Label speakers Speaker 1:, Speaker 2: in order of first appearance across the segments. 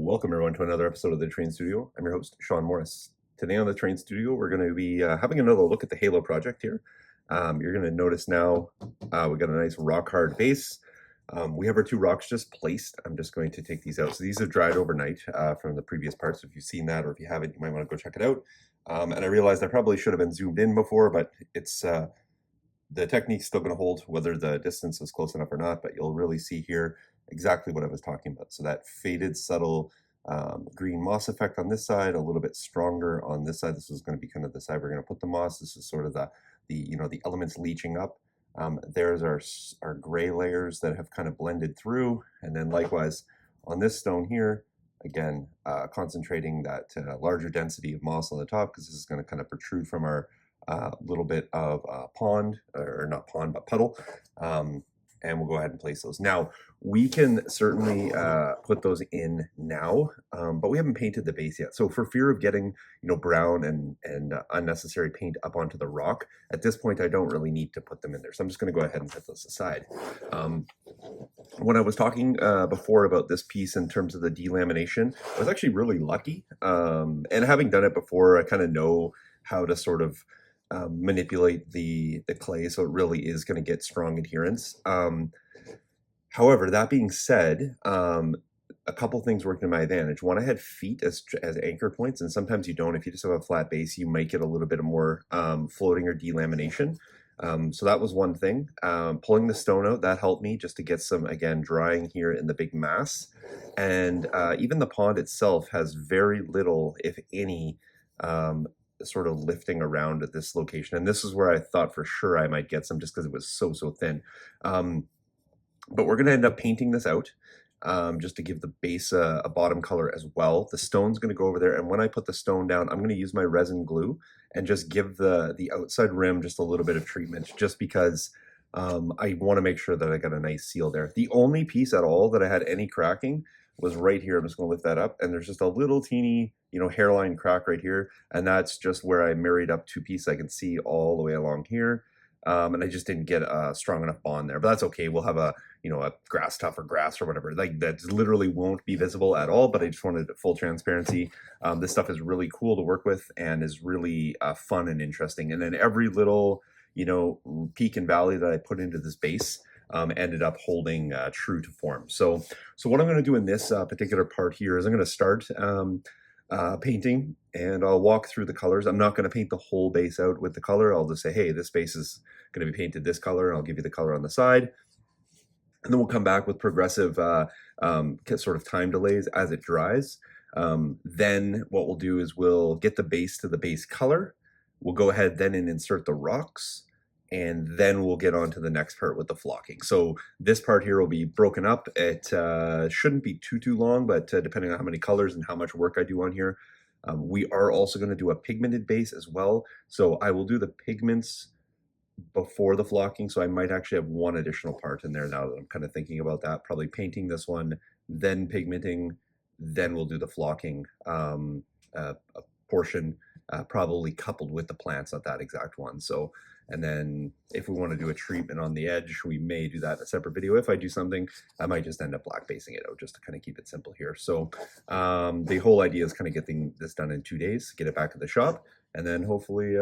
Speaker 1: Welcome everyone to another episode of the Train Studio. I'm your host, Sean Morris. Today on the Train Studio, we're going to be having another look at the Halo project here. You're going to notice now we got a nice rock hard base. We have our two rocks just placed. I'm just going to take these out. So these have dried overnight from the previous parts. If you've seen that, or if you haven't, you might want to go check it out. And I realized I probably should have been zoomed in before, but it's the technique's still going to hold whether the distance is close enough or not, but you'll really see here exactly what I was talking about. So that faded, subtle green moss effect on this side, a little bit stronger on this side. This is going to be kind of the side we're going to put the moss. This is sort of the elements leaching up. There's our gray layers that have kind of blended through, and then likewise on this stone here, again concentrating that larger density of moss on the top, because this is going to kind of protrude from our little bit of pond, or not pond, but puddle. And we'll go ahead and place those. Now, we can certainly put those in now, but we haven't painted the base yet. So for fear of getting, brown and unnecessary paint up onto the rock, at this point, I don't really need to put them in there. So I'm just going to go ahead and set those aside. When I was talking before about this piece in terms of the delamination, I was actually really lucky. And having done it before, I kind of know how to sort of manipulate the clay, so it really is going to get strong adherence. However, that being said, a couple things worked in my advantage. One, I had feet as anchor points, and sometimes you don't. If you just have a flat base, you might get a little bit more floating or delamination. So that was one thing. Pulling the stone out, that helped me just to get some, again, drying here in the big mass. And even the pond itself has very little, if any, sort of lifting around at this location. And this is where I thought for sure I might get some, just because it was so thin. But we're going to end up painting this out just to give the base a bottom color as well. The stone's going to go over there, and when I put the stone down, I'm going to use my resin glue and just give the outside rim just a little bit of treatment, just because I want to make sure that I got a nice seal there. The only piece at all that I had any cracking was right here. I'm just going to lift that up, and there's just a little teeny, hairline crack right here, and that's just where I married up two pieces. I can see all the way along here, and I just didn't get a strong enough bond there, but that's okay. We'll have a grass tuff or grass or whatever, like that literally won't be visible at all, but I just wanted full transparency. This stuff is really cool to work with and is really fun and interesting. And then every little, peak and valley that I put into this base ended up holding true to form. So what I'm going to do in this particular part here is I'm going to start painting, and I'll walk through the colors. I'm not going to paint the whole base out with the color. I'll just say, hey, this base is going to be painted this color, and I'll give you the color on the side. And then we'll come back with progressive sort of time delays as it dries. Then what we'll do is we'll get the base to the base color. We'll go ahead then and insert the rocks, and then we'll get on to the next part with the flocking. So this part here will be broken up. It shouldn't be too long, but depending on how many colors and how much work I do on here. We are also going to do a pigmented base as well. So I will do the pigments before the flocking, so I might actually have one additional part in there now that I'm kind of thinking about that. Probably painting this one, then pigmenting, then we'll do the flocking portion, probably coupled with the plants at that exact one. So, and then if we want to do a treatment on the edge, we may do that in a separate video. If I do something, I might just end up black basing it out just to kind of keep it simple here. So the whole idea is kind of getting this done in 2 days, get it back at the shop, and then hopefully,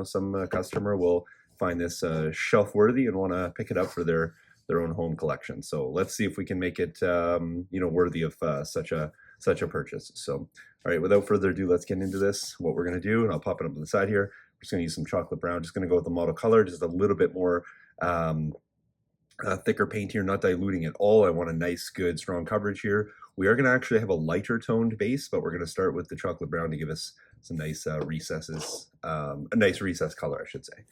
Speaker 1: some customer will find this shelf worthy and want to pick it up for their own home collection. So let's see if we can make it worthy of such a purchase. So all right, without further ado, let's get into this, what we're going to do, and I'll pop it up on the side here. I'm just going to use some chocolate brown, just going to go with the model color, just a little bit more thicker paint here, not diluting at all. I want a nice, good, strong coverage here. We are going to actually have a lighter toned base, but we're going to start with the chocolate brown to give us some nice recesses, a nice recess color, I should say.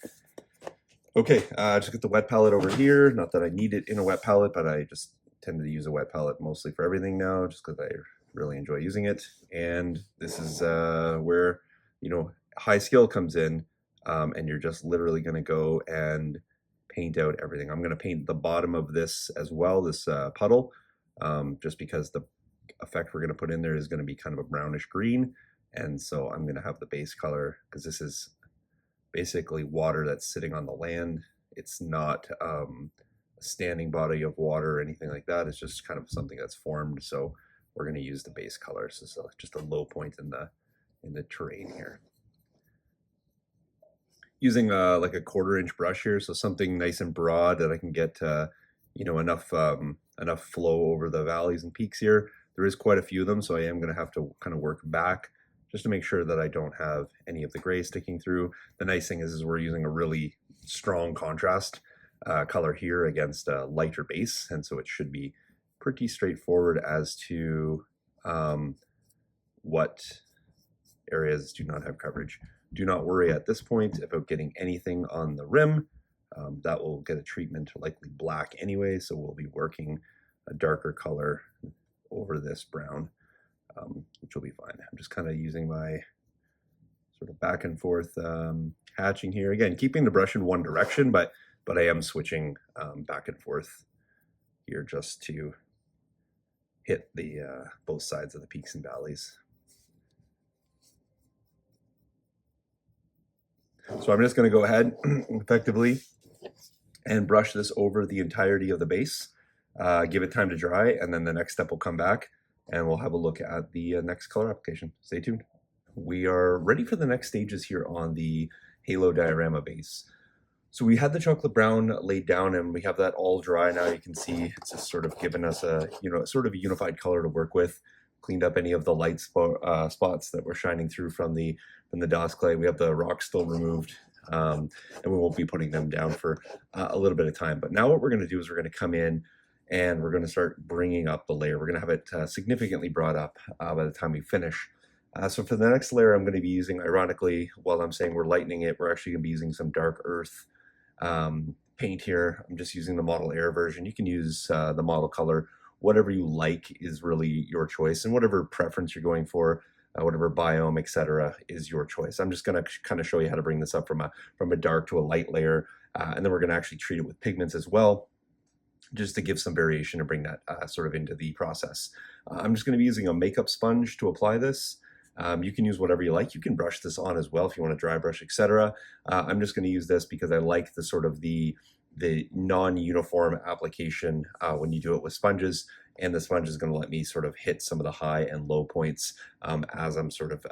Speaker 1: Okay, just get the wet palette over here. Not that I need it in a wet palette, but I just tend to use a wet palette mostly for everything now, just because I really enjoy using it. And this is where, high skill comes in, and you're just literally going to go and paint out everything. I'm going to paint the bottom of this as well, this puddle, just because the effect we're going to put in there is going to be kind of a brownish green. And so I'm going to have the base color, because this is basically water that's sitting on the land. It's not a standing body of water or anything like that. It's just kind of something that's formed. So we're going to use the base color. So this is just a low point in the terrain here. Using like a 1/4 inch brush here, so something nice and broad that I can get you know, enough flow over the valleys and peaks here. There is quite a few of them, so I am going to have to kind of work back just to make sure that I don't have any of the gray sticking through. The nice thing is we're using a really strong contrast color here against a lighter base, and so it should be pretty straightforward as to what areas do not have coverage. Do not worry at this point about getting anything on the rim. That will get a treatment likely black anyway, so we'll be working a darker color over this brown, which will be fine. I'm just kind of using my sort of back and forth hatching here. Again, keeping the brush in one direction, but I am switching back and forth here just to hit the both sides of the peaks and valleys. So I'm just going to go ahead effectively and brush this over the entirety of the base, give it time to dry, and then the next step will come back and we'll have a look at the next color application. Stay tuned. We are ready for the next stages here on the Halo diorama base. So we had the chocolate brown laid down and we have that all dry now. You can see it's just sort of given us a, you know, sort of a unified color to work with. Cleaned up any of the light spots that were shining through from the DOS clay. We have the rocks still removed, and we won't be putting them down for a little bit of time. But now what we're going to do is we're going to come in and we're going to start bringing up the layer. We're going to have it significantly brought up by the time we finish. So for the next layer, I'm going to be using, ironically, while I'm saying we're lightening it, we're actually going to be using some dark earth paint here. I'm just using the Model Air version. You can use the model color. Whatever you like is really your choice, and whatever preference you're going for, whatever biome, etc., is your choice. I'm just going to kind of show you how to bring this up from a dark to a light layer, and then we're going to actually treat it with pigments as well, just to give some variation and bring that sort of into the process. I'm just going to be using a makeup sponge to apply this. You can use whatever you like. You can brush this on as well if you want to dry brush, etc. I'm just going to use this because I like the sort of the non-uniform application when you do it with sponges, and the sponge is going to let me sort of hit some of the high and low points as I'm sort of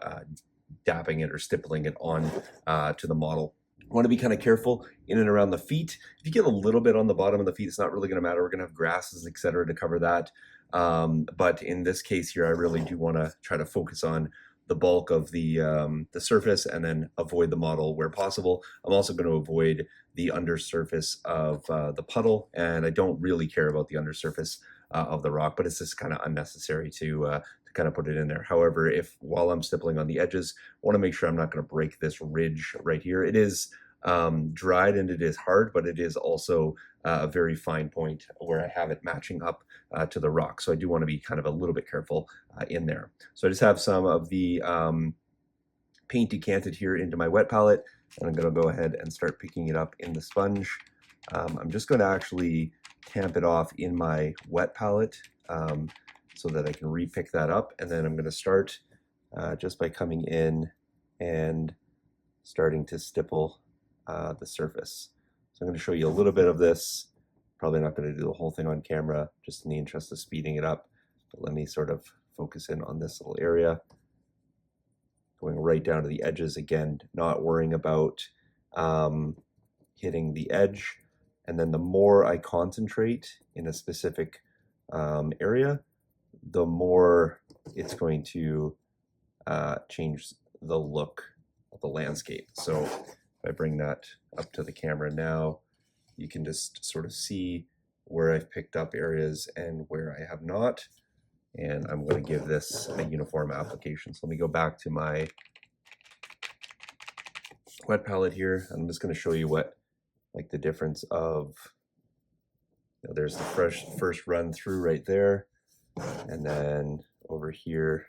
Speaker 1: dapping it or stippling it on to the model. Want to be kind of careful in and around the feet. If you get a little bit on the bottom of the feet, it's not really going to matter. We're going to have grasses, etc., to cover that. But in this case here, I really do want to try to focus on the bulk of the surface and then avoid the model where possible. I'm also going to avoid the undersurface of the puddle, and I don't really care about the undersurface of the rock, but it's just kind of unnecessary to kind of put it in there. However, if while I'm stippling on the edges, I want to make sure I'm not going to break this ridge right here. It is dried and it is hard, but it is also a very fine point where I have it matching up to the rock. So I do want to be kind of a little bit careful in there. So I just have some of the paint decanted here into my wet palette, and I'm going to go ahead and start picking it up in the sponge. I'm just going to actually tamp it off in my wet palette so that I can re-pick that up, and then I'm going to start just by coming in and starting to stipple the surface. So I'm going to show you a little bit of this. Probably not going to do the whole thing on camera, just in the interest of speeding it up. But let me sort of focus in on this little area. Going right down to the edges again, not worrying about hitting the edge. And then the more I concentrate in a specific area, the more it's going to change the look of the landscape. So if I bring that up to the camera now, you can just sort of see where I've picked up areas and where I have not. And I'm going to give this a uniform application. So let me go back to my wet palette here. I'm just going to show you what, like, the difference of, you know, there's the first run through right there. And then over here,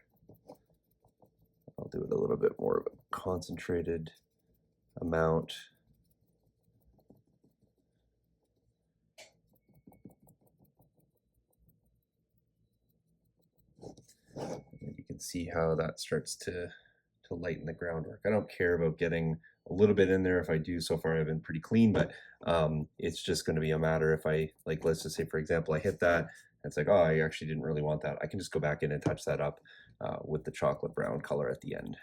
Speaker 1: I'll do it a little bit more of a concentrated amount. And you can see how that starts to lighten the groundwork. I don't care about getting a little bit in there. If I do, so far I've been pretty clean, but it's just going to be a matter if I, like, let's just say, for example, I hit that it's like, oh, I actually didn't really want that. I can just go back in and touch that up with the chocolate brown color at the end,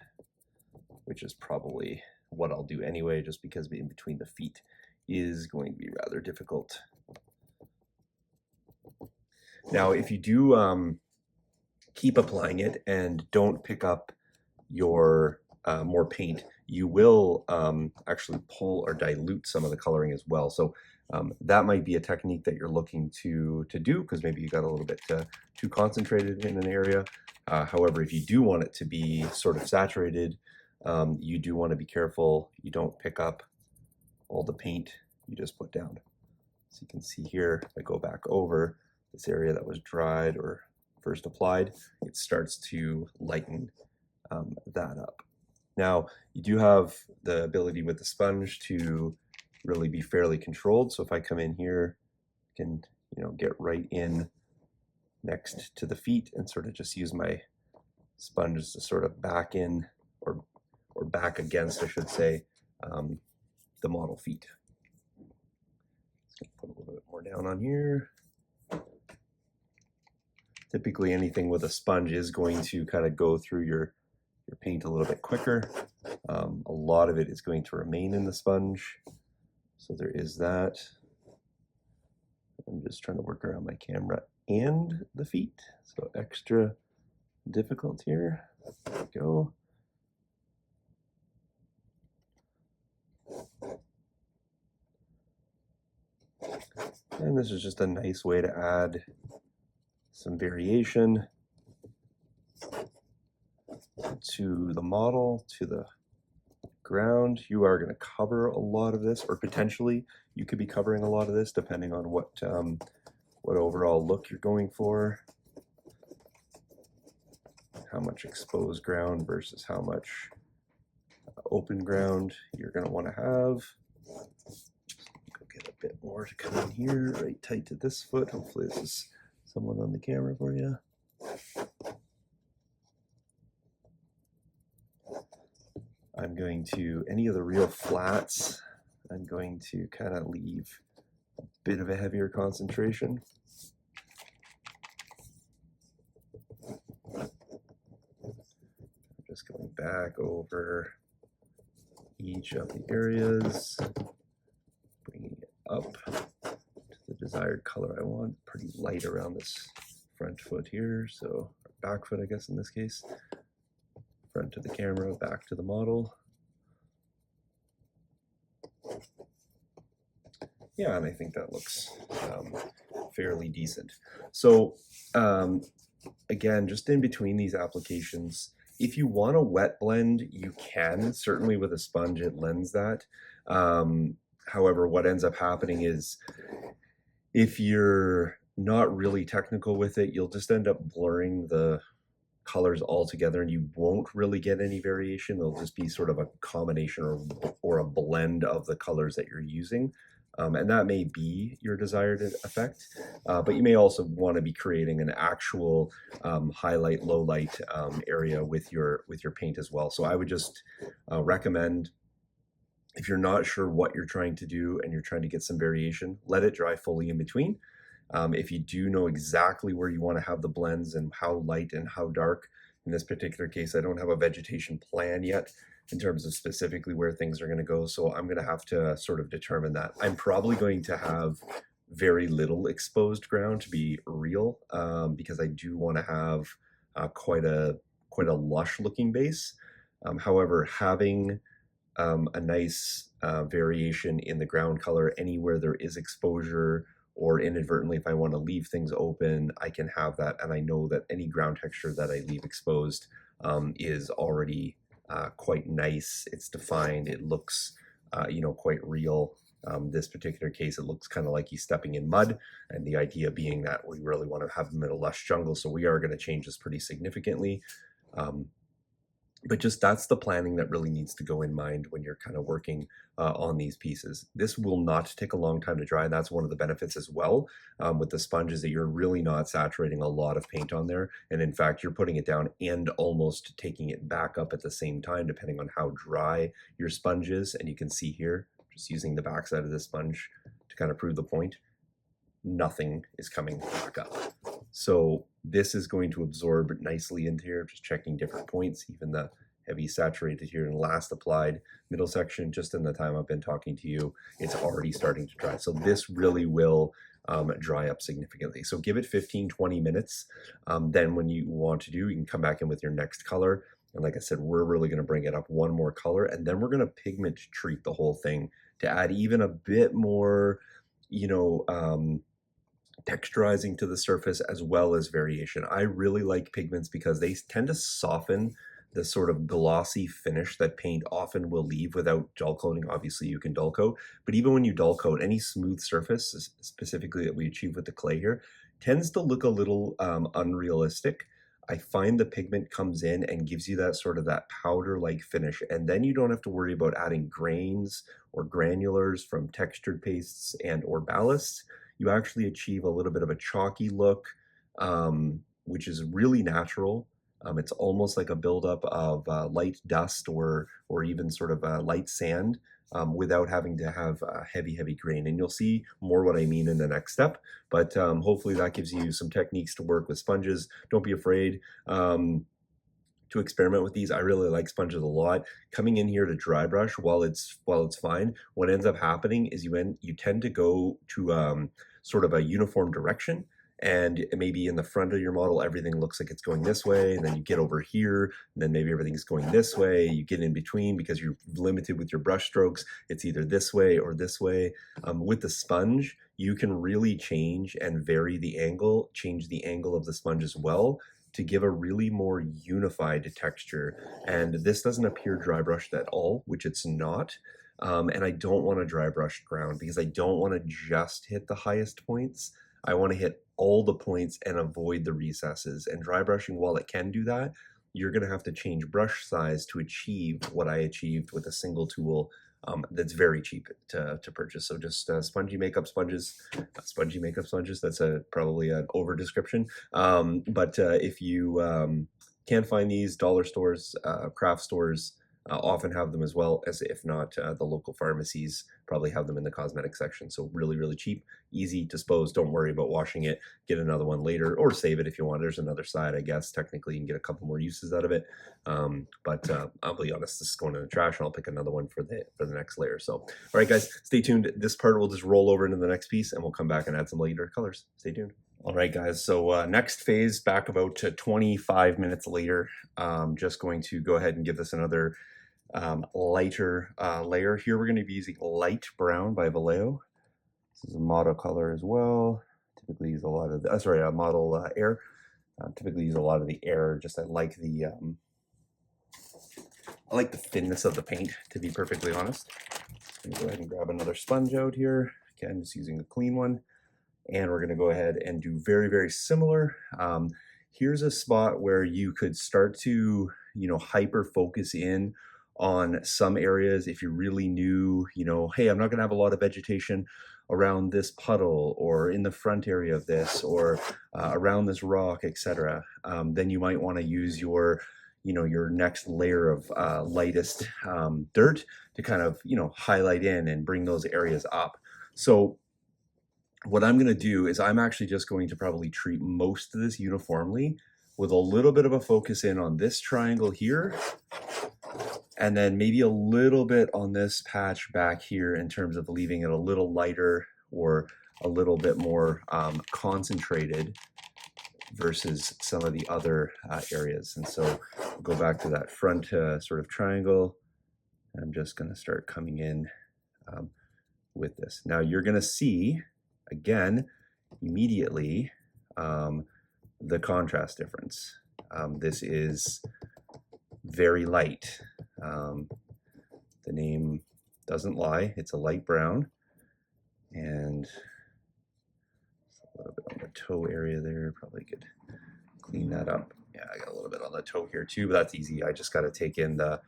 Speaker 1: which is probably what I'll do anyway, just because in between the feet is going to be rather difficult. Now, if you do keep applying it and don't pick up your more paint, you will actually pull or dilute some of the coloring as well. So that might be a technique that you're looking to do, because maybe you got a little bit too concentrated in an area. However, if you do want it to be sort of saturated, you do want to be careful you don't pick up all the paint you just put down. So you can see here, if I go back over this area that was dried or first applied, it starts to lighten that up. Now, you do have the ability with the sponge to really be fairly controlled. So if I come in here, I can get right in next to the feet and sort of just use my sponge to sort of back in or back against, I should say, the model feet. Just gonna put a little bit more down on here. Typically anything with a sponge is going to kind of go through your paint a little bit quicker. A lot of it is going to remain in the sponge, so there is that. I'm just trying to work around my camera and the feet, so extra difficult here. There we go. And this is just a nice way to add some variation to the model, to the ground. You are going to cover a lot of this, or potentially you could be covering a lot of this depending on what overall look you're going for. How much exposed ground versus how much open ground you're going to want to have. Go get a bit more to come in here, right tight to this foot. Hopefully this is someone on the camera for you. I'm going to, any of the real flats, I'm going to kind of leave a bit of a heavier concentration. I'm just going back over each of the areas, bringing it up to the desired color I want. Pretty light around this front foot here, so back foot, I guess, in this case. Front to the camera, back to the model. Yeah, and I think that looks fairly decent. So again, just in between these applications, if you want a wet blend, you can. Certainly with a sponge, it lends that. However, what ends up happening is if you're not really technical with it, you'll just end up blurring the colors all together and you won't really get any variation. It'll just be sort of a combination or a blend of the colors that you're using. And that may be your desired effect, but you may also want to be creating an actual highlight, low light area with your paint as well. So I would just recommend, if you're not sure what you're trying to do and you're trying to get some variation, let it dry fully in between. If you do know exactly where you want to have the blends and how light and how dark, in this particular case, I don't have a vegetation plan yet in terms of specifically where things are going to go. So I'm going to have to sort of determine that. I'm probably going to have very little exposed ground to be real, because I do want to have quite a lush looking base. However, having a nice variation in the ground color anywhere there is exposure, or inadvertently, if I want to leave things open, I can have that. And I know that any ground texture that I leave exposed is already quite nice. It's defined. It looks, quite real. This particular case, it looks kind of like he's stepping in mud. And the idea being that we really want to have him in a lush jungle. So we are going to change this pretty significantly. But just that's the planning that really needs to go in mind when you're kind of working on these pieces. This will not take a long time to dry, and that's one of the benefits as well with the sponge, is that you're really not saturating a lot of paint on there. And in fact, you're putting it down and almost taking it back up at the same time, depending on how dry your sponge is. And you can see here, just using the backside of this sponge to kind of prove the point, nothing is coming back up. So this is going to absorb nicely into here, just checking different points, even the heavy saturated here and last applied middle section, just in the time I've been talking to you, it's already starting to dry. So this really will dry up significantly. So give it 15-20 minutes. Then when you want to do, you can come back in with your next color. And like I said, we're really going to bring it up one more color, and then we're going to pigment treat the whole thing to add even a bit more, texturizing to the surface as well as variation. I really like pigments because they tend to soften the sort of glossy finish that paint often will leave without dull coating. Obviously you can dull coat, but even when you dull coat, any smooth surface, specifically that we achieve with the clay here, tends to look a little unrealistic. I find the pigment comes in and gives you that sort of that powder-like finish, and then you don't have to worry about adding grains or granulars from textured pastes and or ballasts. You actually achieve a little bit of a chalky look, which is really natural. It's almost like a buildup of light dust or even sort of light sand without having to have heavy grain. And you'll see more what I mean in the next step, but hopefully that gives you some techniques to work with sponges. Don't be afraid to experiment with these. I really like sponges a lot. Coming in here to dry brush while it's fine, what ends up happening is you tend to go to sort of a uniform direction, and maybe in the front of your model everything looks like it's going this way, and then you get over here and then maybe everything's going this way. You get in between because you're limited with your brush strokes. It's either this way or this way. With the sponge, you can really change and vary the angle, change the angle of the sponge as well, to give a really more unified texture. And this doesn't appear dry brushed at all, which it's not. And I don't want to dry brush ground because I don't want to just hit the highest points. I want to hit all the points and avoid the recesses. And dry brushing, while it can do that, you're going to have to change brush size to achieve what I achieved with a single tool that's very cheap to purchase. So just spongy makeup sponges, that's probably an over description. But if you can't find these, dollar stores, craft stores often have them, as well as, if not, the local pharmacies probably have them in the cosmetic section. So really cheap, easy to dispose. Don't worry about washing it. Get another one later, or save it if you want. There's another side, I guess. Technically, you can get a couple more uses out of it. But I'll be honest, this is going in the trash, and I'll pick another one for the next layer. So, all right, guys, stay tuned. This part will just roll over into the next piece, and we'll come back and add some later colors. Stay tuned. All right, guys, so next phase, back about 25 minutes later, just going to go ahead and give this another lighter layer. Here we're going to be using Light Brown by Vallejo. This is a model color as well. Typically use a lot of the, model air. Typically use a lot of the air. Just I like the thinness of the paint, to be perfectly honest. I'm gonna go ahead and grab another sponge out here. Again, just using a clean one. And we're going to go ahead and do very similar. Here's a spot where you could start to, hyper focus in on some areas. If you're really new, hey, I'm not going to have a lot of vegetation around this puddle or in the front area of this or around this rock, etc. Then you might want to use your your next layer of lightest dirt to kind of highlight in and bring those areas up. So what I'm going to do is I'm actually just going to probably treat most of this uniformly with a little bit of a focus in on this triangle here, and then maybe a little bit on this patch back here in terms of leaving it a little lighter or a little bit more concentrated versus some of the other areas. And so we'll go back to that front sort of triangle. I'm just going to start coming in with this. Now you're going to see, again, immediately, the contrast difference. This is very light. The name doesn't lie. It's a light brown, and a little bit on the toe area there. Probably could clean that up. Yeah, I got a little bit on the toe here too, but that's easy. I just got to take in the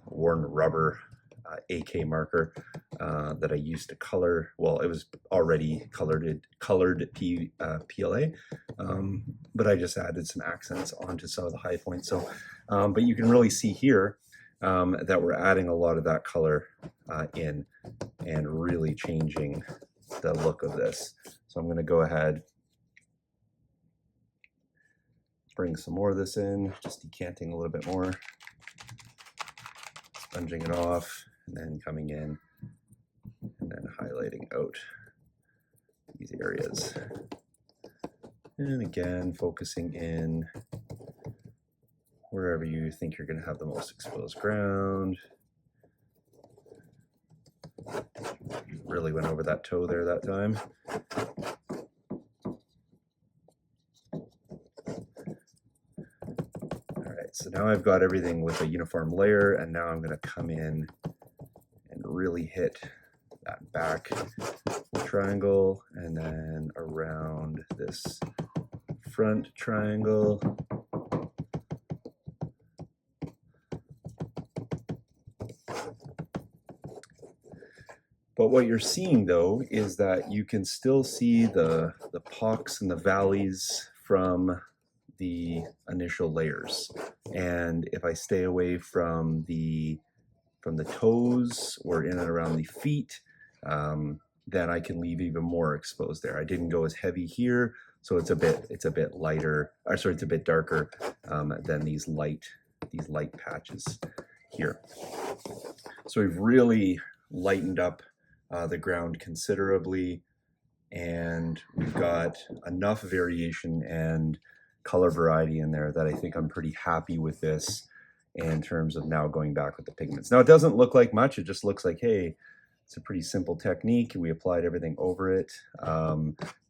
Speaker 1: worn rubber AK marker that I used to color. Well, it was already colored PLA, but I just added some accents onto some of the high points. So, but you can really see here that we're adding a lot of that color in and really changing the look of this. So I'm going to go ahead bring some more of this in, just decanting a little bit more, sponging it off, and then coming in and then highlighting out these areas. And again, focusing in wherever you think you're going to have the most exposed ground. Really went over that toe there that time. All right, so now I've got everything with a uniform layer, and now I'm going to come in and really hit that back triangle and then around this front triangle. But what you're seeing though is that you can still see the pocks and the valleys from the initial layers. And if I stay away from the toes or in and around the feet, then I can leave even more exposed there. I didn't go as heavy here, so it's a bit lighter, or sorry, it's a bit darker than these light patches here. So we've really lightened up the ground considerably, and we've got enough variation and color variety in there that I think I'm pretty happy with this in terms of now going back with the pigments. Now it doesn't look like much, it just looks like, hey, it's a pretty simple technique. We applied everything over it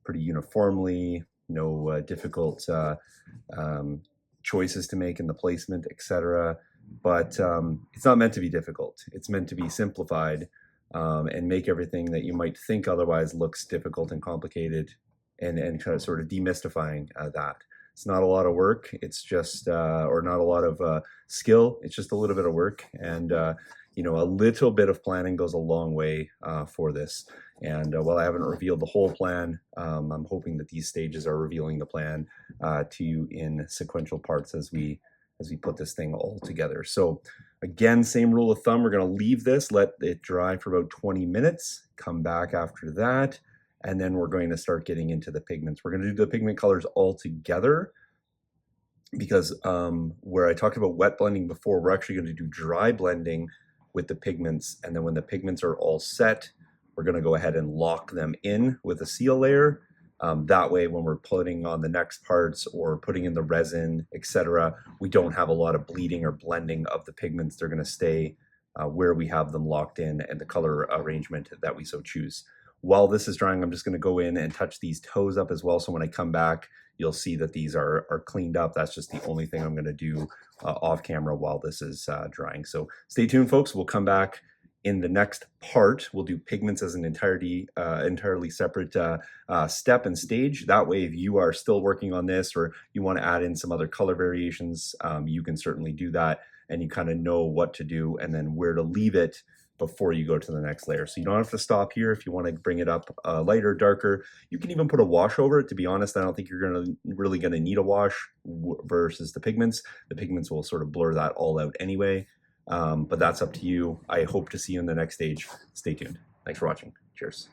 Speaker 1: pretty uniformly, no difficult choices to make in the placement, etc. But it's not meant to be difficult. It's meant to be simplified and make everything that you might think otherwise looks difficult and complicated, and kind of sort of demystifying that. It's not a lot of work. It's just, or not a lot of skill. It's just a little bit of work, and you know, a little bit of planning goes a long way for this. And while I haven't revealed the whole plan, I'm hoping that these stages are revealing the plan to you in sequential parts as we put this thing all together. So again, same rule of thumb, we're going to leave this, let it dry for about 20 minutes, come back after that, and then we're going to start getting into the pigments. We're going to do the pigment colors all together because where I talked about wet blending before, we're actually going to do dry blending with the pigments, and then when the pigments are all set, we're going to go ahead and lock them in with a seal layer. That way, when we're putting on the next parts or putting in the resin, etc., we don't have a lot of bleeding or blending of the pigments. They're going to stay where we have them locked in and the color arrangement that we so choose. While this is drying, I'm just going to go in and touch these toes up as well. So when I come back, you'll see that these are cleaned up. That's just the only thing I'm going to do off camera while this is drying. So stay tuned, folks. We'll come back in the next part. We'll do pigments as an entirely separate step and stage. That way, if you are still working on this or you want to add in some other color variations, you can certainly do that, and you kind of know what to do and then where to leave it before you go to the next layer. So you don't have to stop here. If you want to bring it up lighter, darker, you can even put a wash over it. To be honest, I don't think you're really going to need a wash versus the pigments. The pigments will sort of blur that all out anyway. But that's up to you. I hope to see you in the next stage. Stay tuned. Thanks for watching. Cheers.